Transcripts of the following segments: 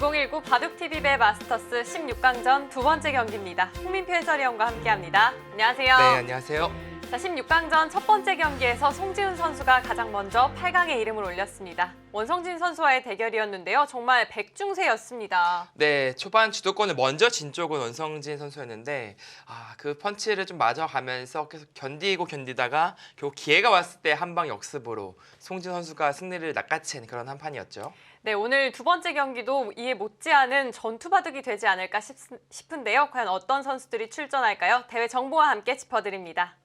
2019 바둑TV배 마스터스 16강전 두 번째 경기입니다. 홍민표 해설위원과 함께합니다. 안녕하세요. 네, 안녕하세요. 자, 16강전 첫 번째 경기에서 송지훈 선수가 가장 먼저 8강에 이름을 올렸습니다. 원성진 선수와의 대결이었는데요. 정말 백중세였습니다. 네, 초반 주도권을 먼저 진 쪽은 원성진 선수였는데 그 펀치를 좀 맞아가면서 계속 견디다가 결국 기회가 왔을 때 한 방 역습으로 송진 선수가 승리를 낚아챈 그런 한 판이었죠. 네, 오늘 두 번째 경기도 이에 못지않은 전투 바둑이 되지 않을까 싶은데요. 과연 어떤 선수들이 출전할까요? 대회 정보와 함께 짚어드립니다.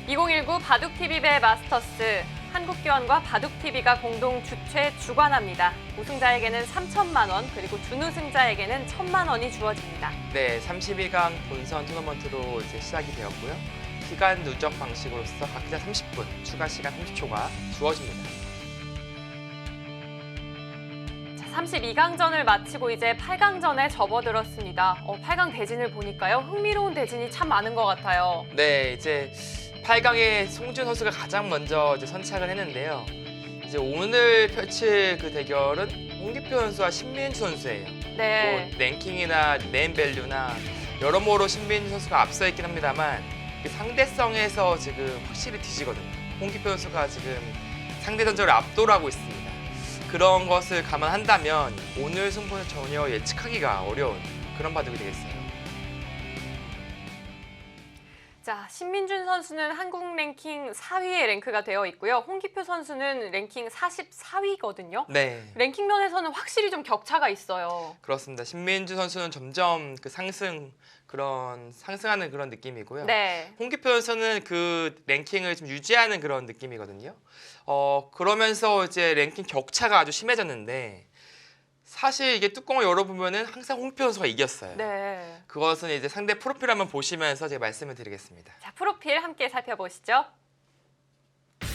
2019 바둑TV배 마스터스, 한국기원과 바둑TV가 공동 주최-주관합니다. 우승자에게는 3천만 원, 그리고 준우승자에게는 1,000만 원이 주어집니다. 네, 32강 본선 토너먼트로 이제 시작이 되었고요. 시간 누적 방식으로서 각자 30분, 추가 시간 30초가 주어집니다. 32강전을 마치고 이제 8강전에 접어들었습니다. 8강 대진을 보니까요. 흥미로운 대진이 참 많은 것 같아요. 네, 이제 8강에 송지훈 선수가 가장 먼저 이제 선착을 했는데요. 이제 오늘 펼칠 그 대결은 홍기표 선수와 신민주 선수예요. 네. 뭐 랭킹이나 네임밸류나 여러모로 신민주 선수가 앞서 있긴 합니다만 그 상대성에서 지금 확실히 뒤지거든요. 홍기표 선수가 지금 상대 전적을 압도하고 있습니다. 그런 것을 감안한다면 오늘 승부는 전혀 예측하기가 어려운 그런 바둑이 되겠어요. 자, 신민준 선수는 한국 랭킹 4위에 랭크가 되어 있고요. 홍기표 선수는 랭킹 44위거든요. 네, 랭킹 면에서는 확실히 좀 격차가 있어요. 그렇습니다. 신민주 선수는 점점 그 상승하는 그런 느낌이고요. 네. 홍기표 선수는 그 랭킹을 좀 유지하는 그런 느낌이거든요. 그러면서 이제 랭킹 격차가 아주 심해졌는데 사실 이게 뚜껑을 열어보면은 항상 홍기표 선수가 이겼어요. 네. 그것은 이제 상대 프로필 한번 보시면서 제가 말씀을 드리겠습니다. 자, 프로필 함께 살펴보시죠. 자,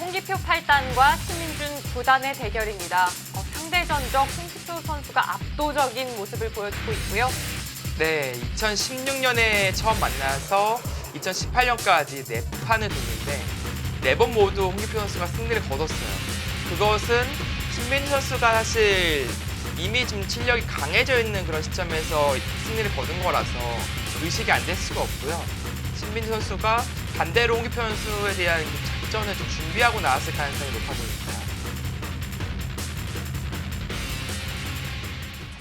홍기표 8단과 신민준 9단의 대결입니다. 상대 전적 홍기표 선수가 압도적인 모습을 보여주고 있고요. 네, 2016년에 처음 만나서 2018년까지 4판을 뒀는데 4번 모두 홍기표 선수가 승리를 거뒀어요. 그것은 신민주 선수가 사실 이미 좀 실력이 강해져 있는 그런 시점에서 승리를 거둔 거라서 의식이 안 될 수가 없고요. 신민주 선수가 반대로 홍기표 선수에 대한 작전을 좀 준비하고 나왔을 가능성이 높아 보입니다.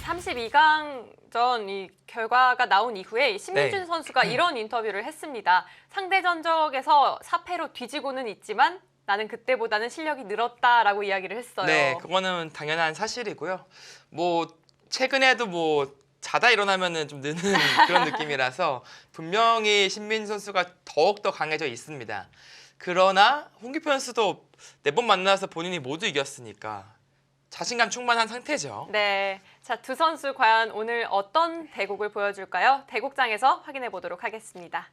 32강전 이 결과가 나온 이후에 신민준 네. 선수가 이런 인터뷰를 했습니다. 상대 전적에서 4패로 뒤지고는 있지만 나는 그때보다는 실력이 늘었다라고 이야기를 했어요. 네, 그거는 당연한 사실이고요. 뭐 최근에도 뭐 자다 일어나면은 좀 느는 그런 느낌이라서 분명히 신민주 선수가 더욱더 강해져 있습니다. 그러나 홍기표 선수도 4번 만나서 본인이 모두 이겼으니까 자신감 충만한 상태죠. 네, 자, 두 선수 과연 오늘 어떤 대국을 보여줄까요? 대국장에서 확인해 보도록 하겠습니다.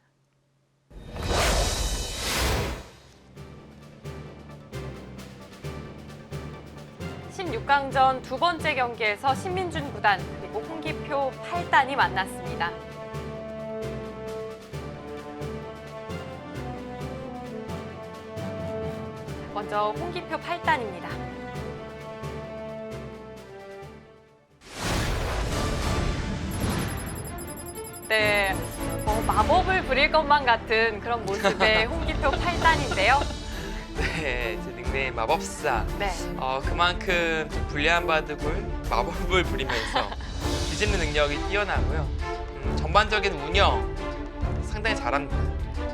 (16강전) 두 번째 경기에서 신민준 9단 그리고 홍기표 8단이 만났습니다. 먼저 홍기표 8단입니다. 네, 마법을 부릴 것만 같은 그런 모습의 홍기표 8단인데요. 네, 제 닉네임 마법사. 네, 그만큼 좀 불리한 바둑을 마법을 부리면서 뒤집는 능력이 뛰어나고요. 전반적인 운영 상당히 잘합니다.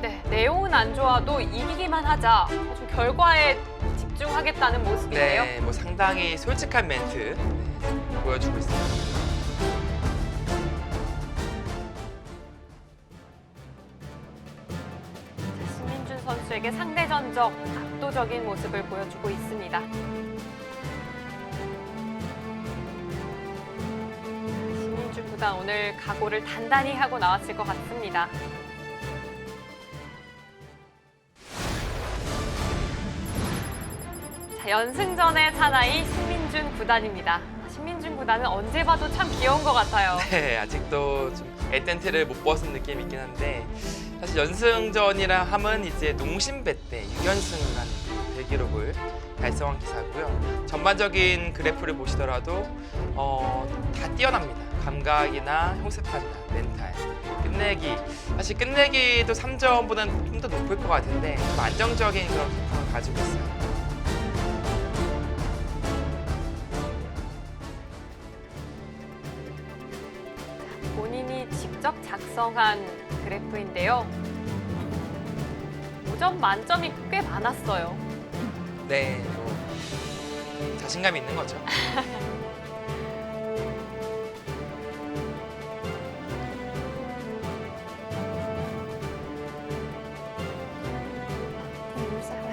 네, 내용은 안 좋아도 이기기만 하자. 좀 결과에 집중하겠다는 모습인데요. 네, 뭐 상당히 솔직한 멘트 보여주고 있습니다. 신민준 선수에게 상대 전적 압도적인 모습을 보여주고 있습니다. 신민준 구단 오늘 각오를 단단히 하고 나왔을 것 같습니다. 자, 연승전의 사나이 신민준 구단입니다. 신민준 구단은 언제 봐도 참 귀여운 것 같아요. 네, 아직도 좀 에텐트를 못 벗은 느낌이 있긴 한데 사실 연승전이라 하면 이제 농심배 때 6연승을 한 기록을 달성한 기사고요. 전반적인 그래프를 보시더라도 다 뛰어납니다. 감각이나 형세 판단, 멘탈, 끝내기. 사실 끝내기도 3점보다는 좀 더 높을 것 같은데 좀 안정적인 그런 패턴을 가지고 있어요. 본인이 직접 작성한 그래프인데요. 5점 만점이 꽤 많았어요. 네, 뭐 자신감 있는 거죠.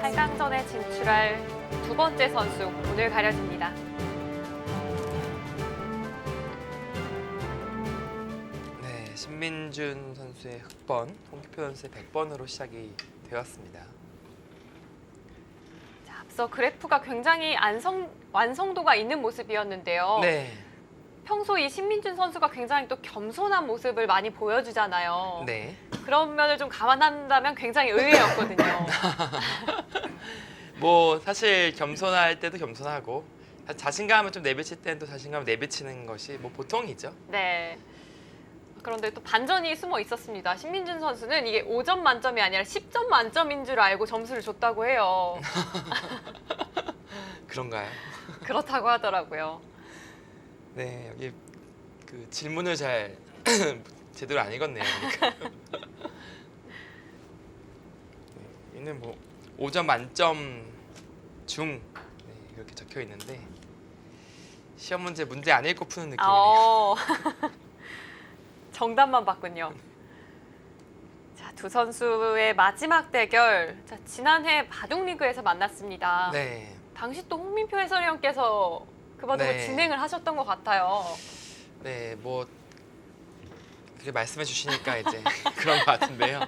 팔강전에 진출할 두 번째 선수 오늘 가려집니다. 네, 신민준 선수의 흑번, 홍기표 선수의 100번으로 시작이 되었습니다. 자, 앞서 그래프가 굉장히 완성도가 있는 모습이었는데요. 네, 평소 이 신민준 선수가 굉장히 또 겸손한 모습을 많이 보여주잖아요. 네. 그런 면을 좀 감안한다면 굉장히 의외였거든요. 뭐 사실 겸손할 때도 겸손하고 자신감을 좀 내비칠 때는 또 자신감을 내비치는 것이 뭐 보통이죠. 네. 그런데 또 반전이 숨어 있었습니다. 신민준 선수는 이게 5점 만점이 아니라 10점 만점인 줄 알고 점수를 줬다고 해요. 그런가요? 그렇다고 하더라고요. 네, 여기 그 질문을 잘 제대로 안 읽었네요. 그러니까. 네, 얘는 뭐 5점 만점 중 이렇게 적혀 있는데 시험 문제 안 읽고 푸는 느낌이네요. 정답만 봤군요. 자, 두 선수의 마지막 대결. 자, 지난해 바둑리그에서 만났습니다. 네, 당시 또 홍민표 해설위원께서 그 바둑을 네. 진행을 하셨던 것 같아요. 네, 뭐 그렇게 말씀해 주시니까 이제 그런 것 같은데요.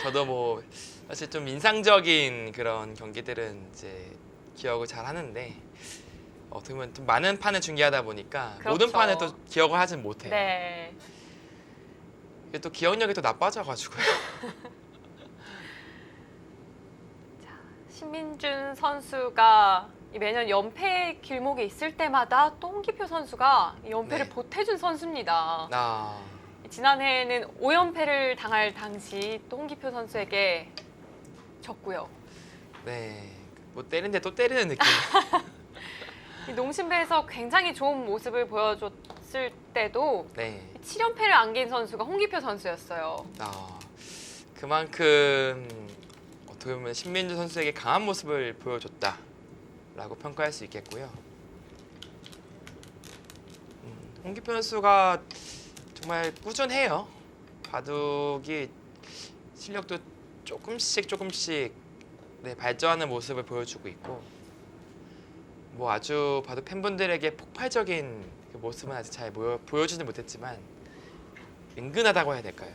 저도 뭐 사실 좀 인상적인 그런 경기들은 이제 기억을 잘 하는데 어떻게 보면 좀 많은 판을 중계하다 보니까 그렇죠. 모든 판을 또 기억을 하진 못해요. 네. 이게 또 기억력이 또 나빠져가지고요. 신민준 선수가 매년 연패 길목에 있을 때마다 또 홍기표 선수가 이 연패를 네. 보태준 선수입니다. 아, 지난해에는 5연패를 당할 당시 또 홍기표 선수에게 졌고요. 네, 뭐 때리는데 또 때리는 느낌. 이 농심배에서 굉장히 좋은 모습을 보여줬을 때도 네, 7연패를 안긴 선수가 홍기표 선수였어요. 아, 그만큼 어떻게 보면 신민주 선수에게 강한 모습을 보여줬다라고 평가할 수 있겠고요. 홍기표 선수가 정말 꾸준해요. 바둑이 실력도 조금씩 네, 발전하는 모습을 보여주고 있고, 뭐 아주 바둑 팬분들에게 폭발적인 그 모습은 아직 잘 보여주지 못했지만 은근하다고 해야 될까요?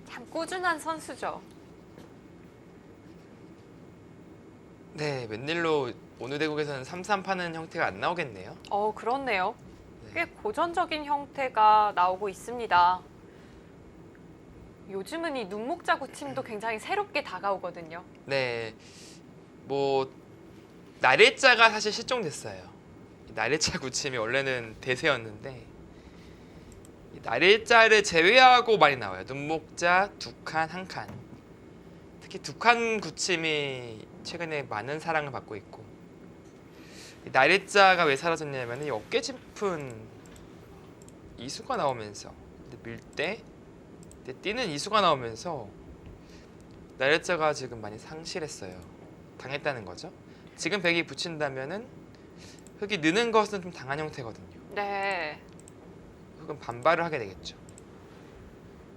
참 꾸준한 선수죠. 네, 웬일로 오늘 대국에서는 3-3 파는 형태가 안 나오겠네요. 그렇네요. 네. 꽤 고전적인 형태가 나오고 있습니다. 요즘은 이 눈목자 구침도 굉장히 새롭게 다가오거든요. 네, 뭐 나래자가 사실 실종됐어요. 이 나래자 구침이 원래는 대세였는데 이 나래자를 제외하고 많이 나와요. 눈목자 2칸, 1칸. 특히 2칸 구침이 최근에 많은 사랑을 받고 있고, 이 나래자가 왜 사라졌냐면 이 어깨 짚은 이수가 나오면서 밀 때 뛰는 이수가 나오면서 나래자가 지금 많이 상실했어요. 당했다는 거죠. 지금 백이 붙인다면은 흙이 느는 것은 좀 당한 형태거든요. 네. 흙은 반발을 하게 되겠죠.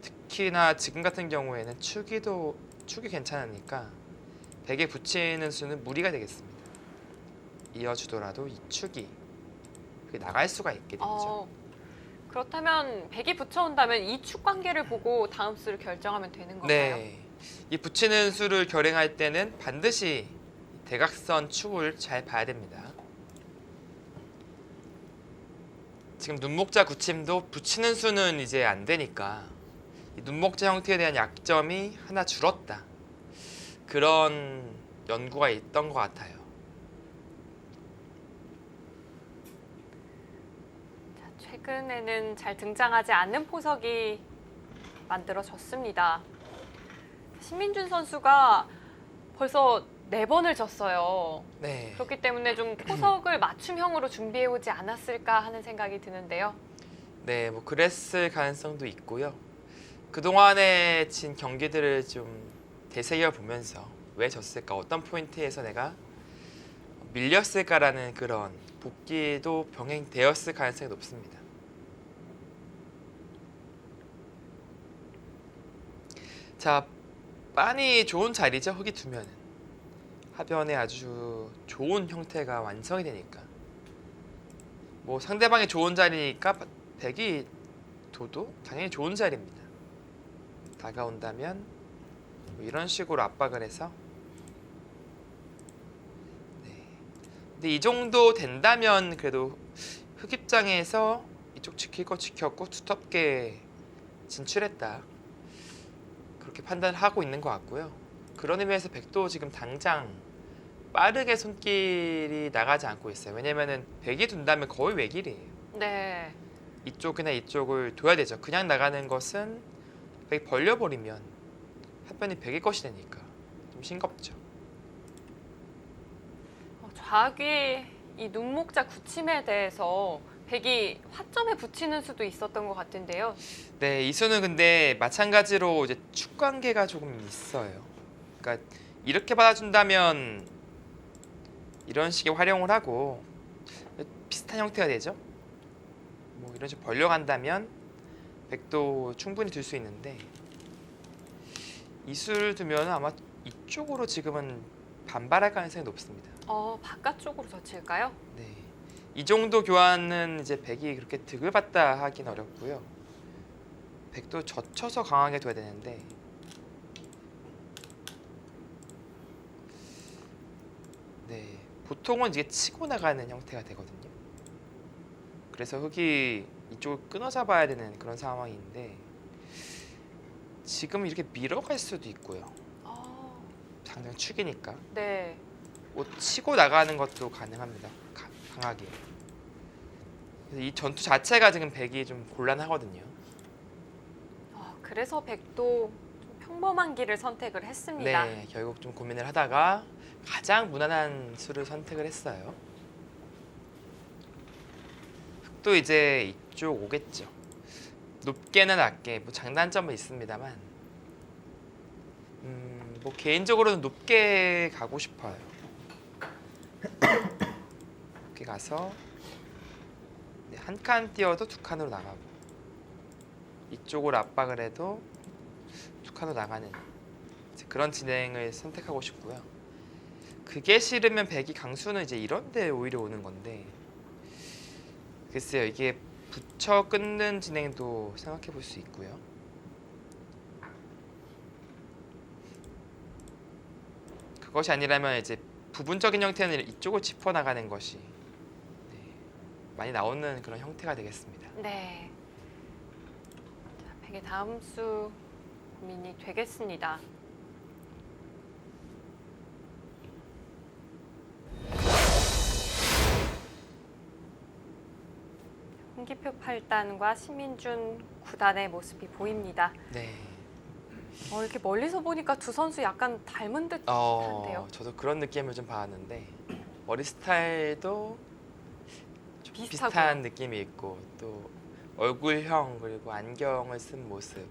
특히나 지금 같은 경우에는 축이 괜찮으니까 백에 붙이는 수는 무리가 되겠습니다. 이어주더라도 이 축이 나갈 수가 있게 되죠. 그렇다면 백이 붙여온다면 이 축 관계를 보고 다음 수를 결정하면 되는 건가요? 네, 이 붙이는 수를 결행할 때는 반드시 대각선 축을 잘 봐야 됩니다. 지금 눈목자 구침도 붙이는 수는 이제 안 되니까 이 눈목자 형태에 대한 약점이 하나 줄었다. 그런 연구가 있던 것 같아요. 자, 최근에는 잘 등장하지 않는 포석이 만들어졌습니다. 신민준 선수가 벌써 4번을 졌어요. 네. 그렇기 때문에 좀 포석을 맞춤형으로 준비해 오지 않았을까 하는 생각이 드는데요. 네, 뭐 그랬을 가능성도 있고요. 그동안에 진 경기들을 좀 되새겨 보면서 왜 졌을까, 어떤 포인트에서 내가 밀렸을까라는 그런 복귀도 병행되었을 가능성이 높습니다. 자, 빤히 좋은 자리죠. 흙이 두면은 하변에 아주 좋은 형태가 완성이 되니까, 뭐 상대방이 좋은 자리니까 백이 둬도 당연히 좋은 자리입니다. 다가온다면 뭐 이런 식으로 압박을 해서, 네. 근데 이 정도 된다면 그래도 흑 입장에서 이쪽 지킬 거 지켰고 두텁게 진출했다, 그렇게 판단을 하고 있는 것 같고요. 그런 의미에서 백도 지금 당장 빠르게 손길이 나가지 않고 있어요. 왜냐면은 백이 둔다면 거의 외길이에요. 네. 이쪽이나 이쪽을 둬야 되죠. 그냥 나가는 것은 백이 벌려버리면 하변이 백의 것이 되니까 좀 싱겁죠. 좌귀 이 눈목자 굳힘에 대해서 백이 화점에 붙이는 수도 있었던 것 같은데요. 네, 이 수는 근데 마찬가지로 이제 축 관계가 조금 있어요. 그러니까 이렇게 받아준다면 이런 식의 활용을 하고 비슷한 형태가 되죠. 뭐 이런 식으로 벌려간다면 백도 충분히 들 수 있는데, 이 수를 두면 아마 이쪽으로 지금은 반발할 가능성이 높습니다. 바깥쪽으로 젖힐까요? 네, 이 정도 교환은 이제 백이 그렇게 득을 받다 하긴 어렵고요. 백도 젖혀서 강하게 둬야 되는데, 네, 보통은 이게 치고 나가는 형태가 되거든요. 그래서 흙이 이쪽을 끊어 잡아야 되는 그런 상황인데, 지금 이렇게 밀어갈 수도 있고요. 당장 축이니까 네. 뭐 치고 나가는 것도 가능합니다. 강하게. 그래서 이 전투 자체가 지금 백이 좀 곤란하거든요. 그래서 백도 좀 평범한 길을 선택을 했습니다. 네, 결국 좀 고민을 하다가 가장 무난한 수를 선택을 했어요. 흑도 이제 이쪽 오겠죠. 높게는 낮게, 뭐 장단점은 있습니다만, 뭐 개인적으로는 높게 가고 싶어요. 높게 가서 한 칸 띄어도 두 칸으로 나가고, 이쪽으로 압박을 해도 두 칸으로 나가는 그런 진행을 선택하고 싶고요. 그게 싫으면 백이 강수는 이제 이런데 오히려 오는 건데, 글쎄요, 이게 붙여 끊는 진행도 생각해 볼 수 있고요. 그것이 아니라면 이제 부분적인 형태는 이쪽을 짚어 나가는 것이, 네, 많이 나오는 그런 형태가 되겠습니다. 네. 자, 백의 다음 수 고민이 되겠습니다. 홍기표 8단과 신민준 9단의 모습이 보입니다. 네. 이렇게 멀리서 보니까 두 선수 약간 닮은 듯한데요. 저도 그런 느낌을 좀 받았는데, 머리 스타일도 좀 비슷하고요. 비슷한 느낌이 있고, 또 얼굴형 그리고 안경을 쓴 모습.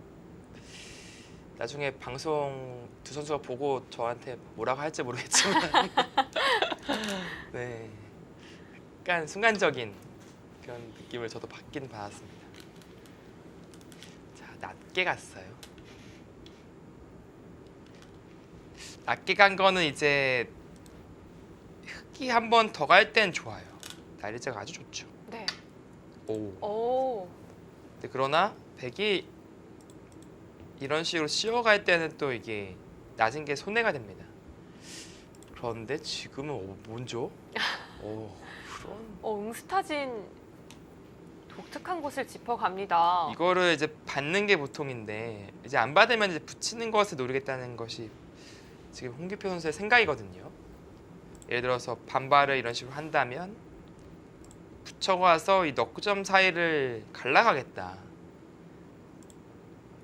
나중에 방송 두 선수가 보고 저한테 뭐라고 할지 모르겠지만 네, 약간 순간적인 그런 느낌을 저도 받긴 받았습니다. 자, 낮게 갔어요. 낮게 간 거는 이제 흙이 한 번 더 갈 땐 좋아요. 날이자가 아주 좋죠. 네. 오. 근데 그러나 백이 이런 식으로 씌워갈 때는 또 이게 낮은 게 손해가 됩니다. 그런데 지금은 먼저 그런 응스타진 독특한 곳을 짚어갑니다. 이거를 이제 받는 게 보통인데, 이제 안 받으면 이제 붙이는 것을 노리겠다는 것이 지금 홍기표 선수의 생각이거든요. 예를 들어서 반발을 이런 식으로 한다면 붙여가서 이 넉점 사이를 갈라가겠다.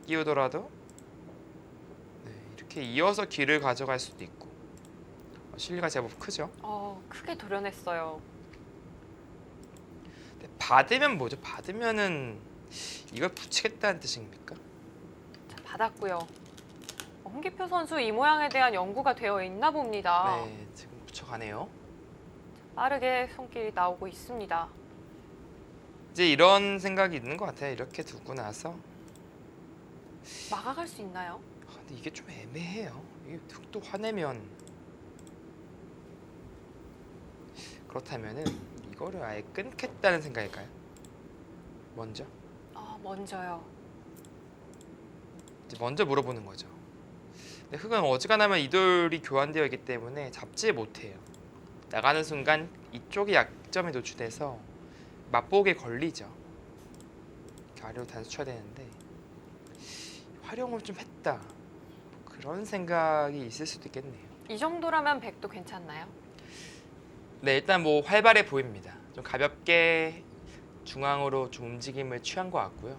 끼우더라도 네, 이렇게 이어서 길을 가져갈 수도 있고 실리가 제법 크죠. 크게 도려냈어요. 근데 받으면 뭐죠? 받으면은 이걸 붙이겠다는 뜻입니까? 자, 받았고요. 홍기표 선수 이 모양에 대한 연구가 되어 있나 봅니다. 네, 지금 붙여가네요. 빠르게 손길이 나오고 있습니다. 이제 이런 생각이 있는 것 같아요. 이렇게 두고 나서 막아갈 수 있나요? 근데 이게 좀 애매해요. 이게 또 화내면 그렇다면은 이거를 아예 끊겠다는 생각일까요? 먼저 먼저요. 이제 먼저 물어보는 거죠. 근데 흑은 어지간하면 이돌이 교환되어 있기 때문에 잡지 못해요. 나가는 순간 이쪽이 약점에 노출돼서 맛보기에 걸리죠. 이렇게 아래로 단수쳐야 되는데 활용을 좀 했다. 그런 생각이 있을 수도 있겠네요. 이 정도라면 백도 괜찮나요? 네, 일단 뭐 활발해 보입니다. 좀 가볍게 중앙으로 좀 움직임을 취한 것 같고요.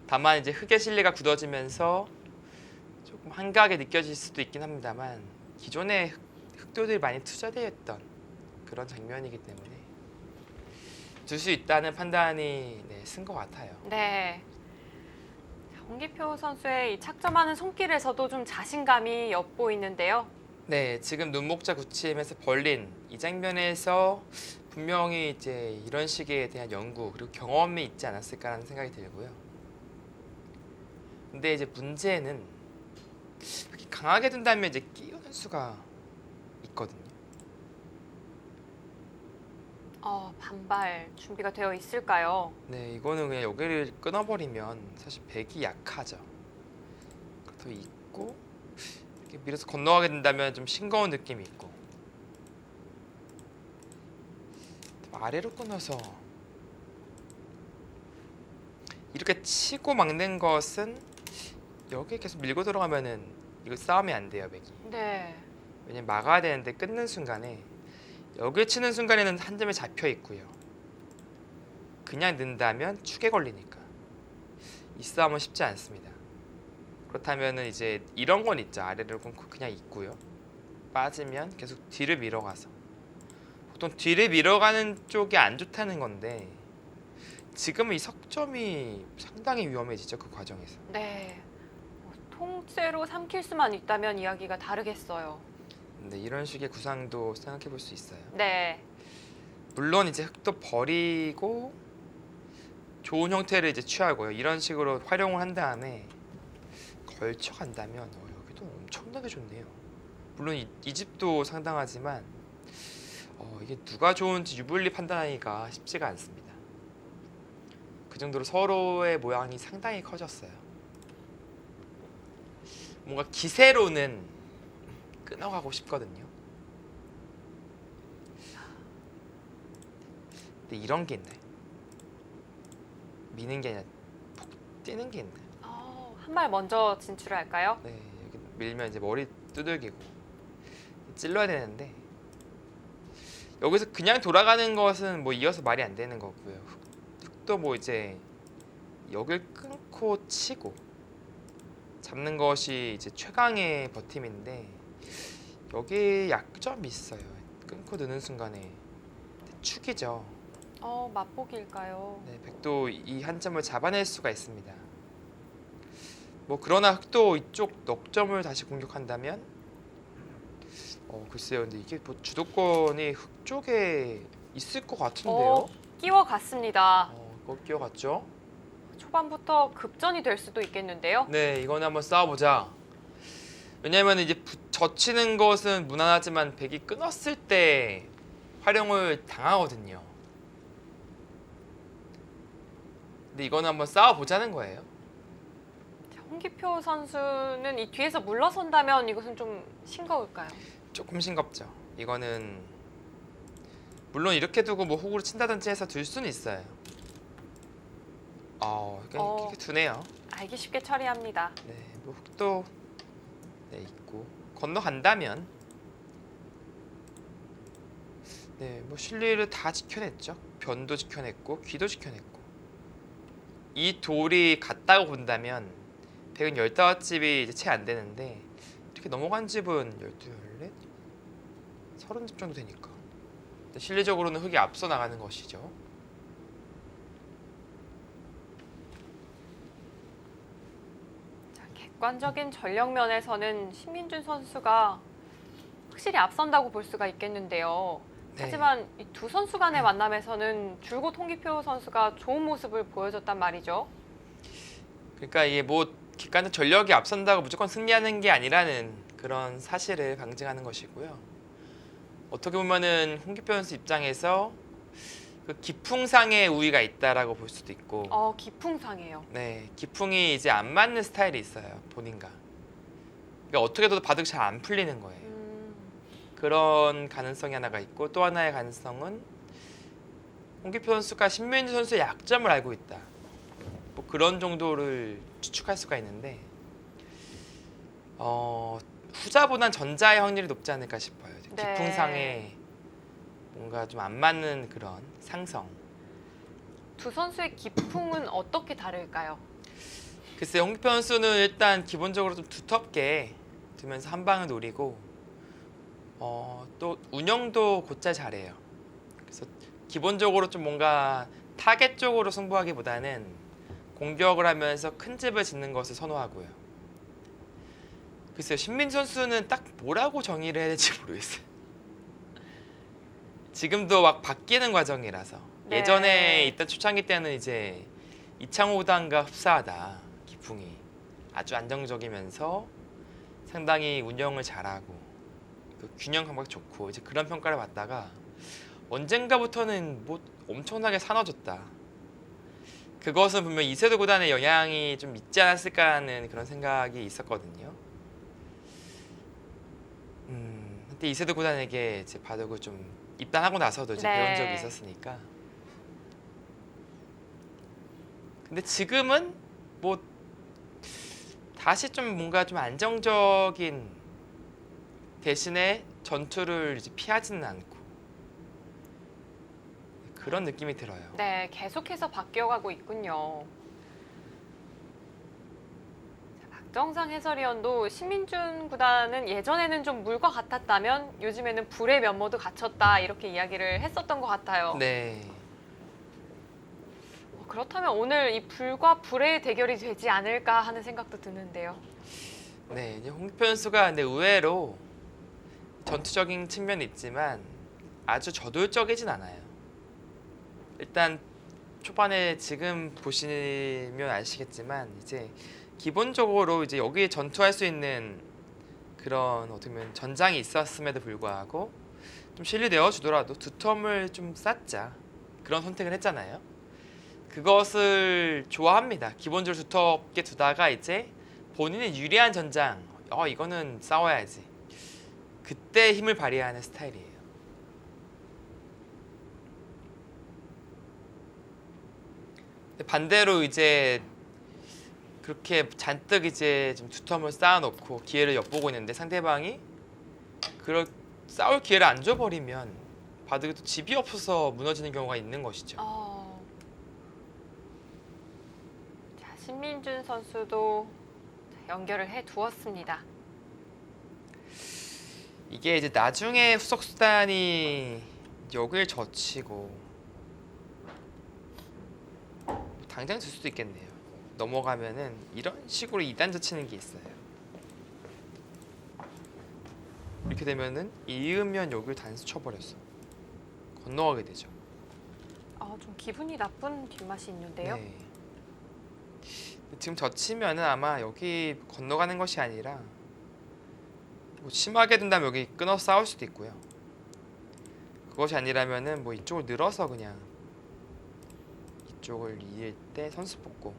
다만 이제 흑의 실리가 굳어지면서 조금 한가하게 느껴질 수도 있긴 합니다만 기존에 흑도들이 많이 투자되어 있던 그런 장면이기 때문에 줄 수 있다는 판단이 쓴 것 같아요. 네. 자, 홍기표 선수의 이 착점하는 손길에서도 좀 자신감이 엿보이는데요. 네, 지금 눈목자 굳힘에서 벌린 이 장면에서 분명히 이제 이런 식에 대한 연구 그리고 경험이 있지 않았을까라는 생각이 들고요. 근데 이제 문제는 이렇게 강하게 둔다면 이제 끼우는 수가 있거든요. 반발 준비가 되어 있을까요? 네, 이거는 그냥 여기를 끊어버리면 사실 백이 약하죠. 더 있고 이렇게 밀어서 건너가게 된다면 좀 싱거운 느낌이 있고 아래로 끊어서 이렇게 치고 막는 것은 여기 계속 밀고 들어가면은 이거 싸움이 안 돼요, 백이. 네. 왜냐면 막아야 되는데 끊는 순간에 여기 치는 순간에는 한 점에 잡혀 있고요. 그냥 넣는다면 축에 걸리니까 이 싸움은 쉽지 않습니다. 그렇다면은 이제 이런 건 있죠. 아래를 끊고 그냥 있고요. 빠지면 계속 뒤를 밀어가서 보통 뒤를 밀어가는 쪽이 안 좋다는 건데 지금은 이 석점이 상당히 위험해지죠. 그 과정에서. 네. 통째로 삼킬 수만 있다면 이야기가 다르겠어요. 근데 이런 식의 구상도 생각해 볼 수 있어요. 네. 물론 이제 흙도 버리고 좋은 형태를 이제 취하고요. 이런 식으로 활용을 한 다음에 걸쳐 간다면 여기도 엄청나게 좋네요. 물론 이 집도 상당하지만 이게 누가 좋은지 유불리 판단하기가 쉽지가 않습니다. 그 정도로 서로의 모양이 상당히 커졌어요. 뭔가 기세로는 끊어가고 싶거든요. 근데 이런 게 있나요? 미는 게 아니라 폭 뛰는 게 있나요? 한 발 먼저 진출할까요? 네, 여기 밀면 이제 머리 두들기고 찔러야 되는데 여기서 그냥 돌아가는 것은 뭐 이어서 말이 안 되는 거고요. 흑도 뭐 이제 여길 끊고 치고 잡는 것이 이제 최강의 버팀인데 여기 약점이 있어요. 끊고 넣는 순간에 축이죠. 맛보기일까요? 네, 백도 이 한 점을 잡아낼 수가 있습니다. 뭐 그러나 흑도 이쪽 넉점을 다시 공격한다면 글쎄요. 근데 이게 뭐 주도권이 흑 쪽에 있을 것 같은데요. 끼워갔습니다. 이거 끼워갔죠? 초반부터 급전이 될 수도 있겠는데요. 네, 이거는 한번 싸워보자. 왜냐면 이제 젖히는 것은 무난하지만 백이 끊었을 때 활용을 당하거든요. 근데 이거는 한번 싸워보자는 거예요. 자, 홍기표 선수는 이 뒤에서 물러선다면 이것은 좀 싱거울까요? 조금 싱겁죠. 이거는 물론 이렇게 두고 뭐 호구를 친다든지 해서 둘 수는 있어요. 그냥 이렇게 두네요. 알기 쉽게 처리합니다. 네, 뭐 흑도 네, 있고 건너간다면 네, 뭐 실리를 다 지켜냈죠. 변도 지켜냈고 귀도 지켜냈고 이 돌이 같다고 본다면 115집이 이제 채 안 되는데 이렇게 넘어간 집은 12, 14, 30집 정도 되니까 실리적으로는 흙이 앞서 나가는 것이죠. 자, 객관적인 전력 면에서는 신민준 선수가 확실히 앞선다고 볼 수가 있겠는데요. 네. 하지만 이 두 선수 간의 만남에서는 줄곧 홍기표 선수가 좋은 모습을 보여줬단 말이죠. 그러니까 이게 뭐 객관적 전력이 앞선다고 무조건 승리하는 게 아니라는 그런 사실을 강증하는 것이고요. 어떻게 보면은 홍기표 선수 입장에서 그 기풍상의 우위가 있다라고 볼 수도 있고, 기풍상이에요. 네, 기풍이 이제 안 맞는 스타일이 있어요, 본인과. 그러니까 어떻게 해도 바둑이 잘 안 풀리는 거예요. 그런 가능성이 하나가 있고, 또 하나의 가능성은 홍기표 선수가 신민준 선수의 약점을 알고 있다. 뭐 그런 정도를 추측할 수가 있는데, 후자보단 전자의 확률이 높지 않을까 싶어요. 네. 기풍상에 뭔가 좀 안 맞는 그런 상성. 두 선수의 기풍은 어떻게 다를까요? 글쎄, 홍기표 선수는 일단 기본적으로 좀 두텁게 두면서 한 방을 노리고, 또 운영도 곧잘 잘해요. 그래서 기본적으로 좀 뭔가 타겟 쪽으로 승부하기보다는 공격을 하면서 큰 집을 짓는 것을 선호하고요. 글쎄요, 신민준 선수는 딱 뭐라고 정의를 해야 될지 모르겠어요. 지금도 막 바뀌는 과정이라서. 네. 예전에 있던 초창기 때는 이제 이창호 구단과 흡사하다. 기풍이 아주 안정적이면서 상당히 운영을 잘하고 그 균형 감각 좋고 이제 그런 평가를 받다가 언젠가부터는 뭐 엄청나게 사나워졌다. 그것은 분명 이세돌 구단의 영향이 좀 있지 않았을까라는 그런 생각이 있었거든요. 근데 이세돌 구단에게 이제 바둑을 좀 입단하고 나서도 이제 네. 배운 적이 있었으니까. 근데 지금은 뭐 다시 좀 뭔가 좀 안정적인 대신에 전투를 이제 피하지는 않고 그런 느낌이 들어요. 네, 계속해서 바뀌어가고 있군요. 자, 박정상 해설위원도 신민준 구단은 예전에는 좀 물과 같았다면 요즘에는 불의 면모도 갖췄다 이렇게 이야기를 했었던 것 같아요. 네. 그렇다면 오늘 이 불과 불의 대결이 되지 않을까 하는 생각도 드는데요. 네, 이제 홍기표 선수가 근데 의외로 전투적인 측면이 있지만 아주 저돌적이진 않아요. 일단 초반에 지금 보시면 아시겠지만 이제 기본적으로 이제 여기에 전투할 수 있는 그런 어떻게 보면 전장이 있었음에도 불구하고 좀 실리 내어주더라도 두 텀을 좀 쌓자 그런 선택을 했잖아요. 그것을 좋아합니다. 기본적으로 두텁게 두다가 이제 본인의 유리한 전장, 이거는 싸워야지. 그때 힘을 발휘하는 스타일이에요. 반대로 이제 그렇게 잔뜩 이제 좀 두텀을 쌓아놓고 기회를 엿보고 있는데 상대방이 그걸 싸울 기회를 안 줘버리면 바둑이 또 집이 없어서 무너지는 경우가 있는 것이죠. 자, 신민준 선수도 연결을 해 두었습니다. 이게 이제 나중에 후속 수단이 여길 젖히고 당장 질 수도 있겠네요. 넘어가면은 이런 식으로 2단 젖히는 게 있어요. 이렇게 되면은 이으면 여길 단수 쳐버렸어. 건너가게 되죠. 좀 기분이 나쁜 뒷맛이 있는데요. 네. 지금 젖히면은 아마 여기 건너가는 것이 아니라 뭐 심하게 된다면 여기 끊어 싸울 수도 있고요. 그것이 아니라면은 뭐 이쪽을 늘어서 그냥 이쪽을 이을 때 선수 뽑고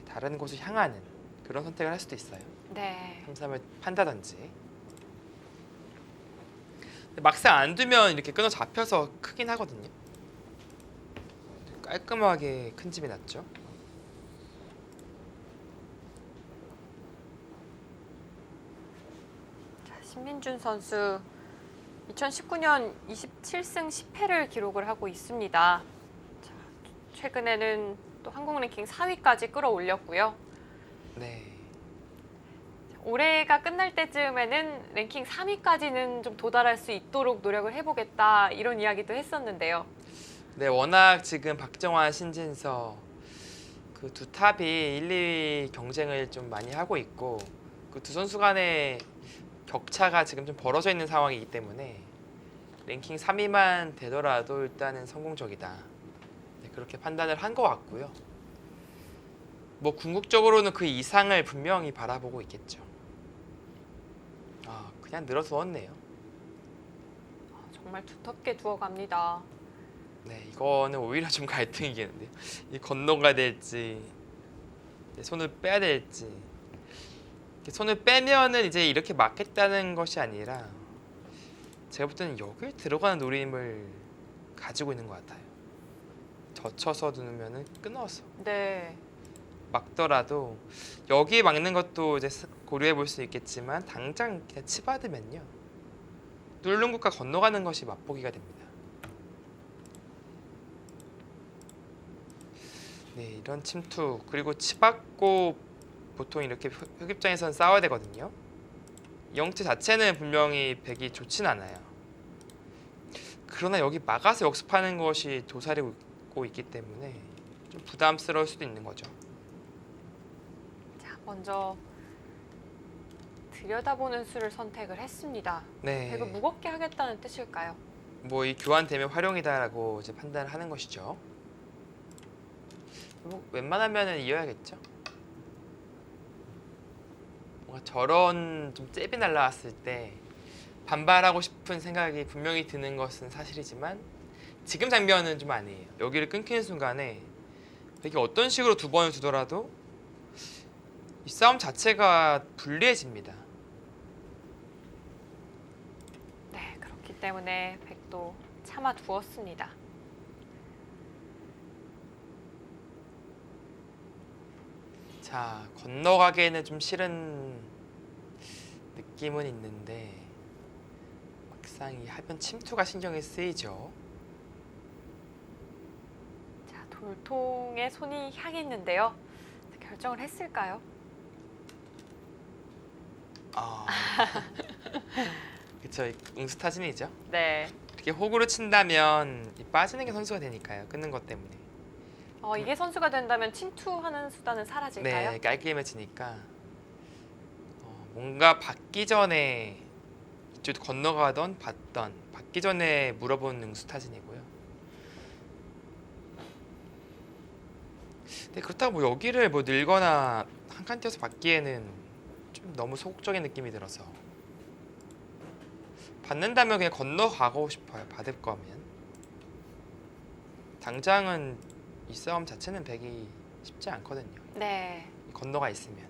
다른 곳을 향하는 그런 선택을 할 수도 있어요. 네. 3-3을 판다든지. 근데 막상 안 두면 이렇게 끊어 잡혀서 크긴 하거든요. 깔끔하게 큰 집이 났죠. 신민준 선수 2019년 27승 10패를 기록을 하고 있습니다. 자, 최근에는 또 한국 랭킹 4위까지 끌어올렸고요. 네. 올해가 끝날 때쯤에는 랭킹 3위까지는 좀 도달할 수 있도록 노력을 해보겠다 이런 이야기도 했었는데요. 네, 워낙 지금 박정환, 신진서 그 두 탑이 1, 2위 경쟁을 좀 많이 하고 있고 그 두 선수 간의 격차가 지금 좀 벌어져 있는 상황이기 때문에 랭킹 3위만 되더라도 일단은 성공적이다. 네, 그렇게 판단을 한 것 같고요. 뭐 궁극적으로는 그 이상을 분명히 바라보고 있겠죠. 아, 그냥 늘어서 넣었네요. 정말 두텁게 두어갑니다. 네, 이거는 오히려 좀 갈등이겠는데요. 이 건너가야 될지, 네, 손을 빼야 될지. 이렇게 손을 빼면은 이제 이렇게 막겠다는 것이 아니라 제가 볼 때는 여길 들어가는 노림을 가지고 있는 것 같아요. 젖혀서 두면은 끊어서 네. 막더라도 여기 막는 것도 이제 고려해 볼 수 있겠지만 당장 그냥 치받으면요 뚫는 곳과 건너가는 것이 맛보기가 됩니다. 네, 이런 침투 그리고 치받고 보통 이렇게 흑입장에서는 싸워야 되거든요. 이 형태 자체는 분명히 백이 좋진 않아요. 그러나 여기 막아서 역습하는 것이 도사리고 있기 때문에 좀 부담스러울 수도 있는 거죠. 자, 먼저 들여다보는 수를 선택을 했습니다. 네. 백을 무겁게 하겠다는 뜻일까요? 뭐 이 교환되면 활용이다라고 이제 판단을 하는 것이죠. 뭐 웬만하면은 이어야겠죠. 뭔가 저런 좀 잽이 날라왔을 때 반발하고 싶은 생각이 분명히 드는 것은 사실이지만 지금 장면은 좀 아니에요. 여기를 끊기는 순간에 백이 어떤 식으로 두 번을 두더라도 이 싸움 자체가 불리해집니다. 네, 그렇기 때문에 백도 참아 두었습니다. 자, 건너가기에는 좀 싫은 느낌은 있는데 막상 이 하변 침투가 신경이 쓰이죠. 자, 돌통에 손이 향했는데요. 결정을 했을까요? 아, 그쵸, 응수타진이죠. 네. 이렇게 호구로 친다면 이 빠지는 게 선수가 되니까요. 끊는 것 때문에. 이게 선수가 된다면 침투하는 수단은 사라질까요? 네, 깔끔해지니까 뭔가 받기 전에 이쪽 건너가던 받던 받기 전에 물어본 응수타진이고요. 근데 그렇다고 뭐 여기를 뭐 늘거나 한 칸 띄어서 받기에는 좀 너무 소극적인 느낌이 들어서 받는다면 그냥 건너가고 싶어요. 받을 거면. 당장은 이 싸움 자체는 백이 쉽지 않거든요. 네. 건너가 있으면.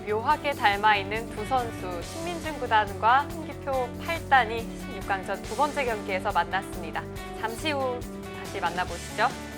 묘하게 닮아 있는 두 선수 신민준 구단과 홍기표 8단이 16강전 두 번째 경기에서 만났습니다. 잠시 후 다시 만나보시죠.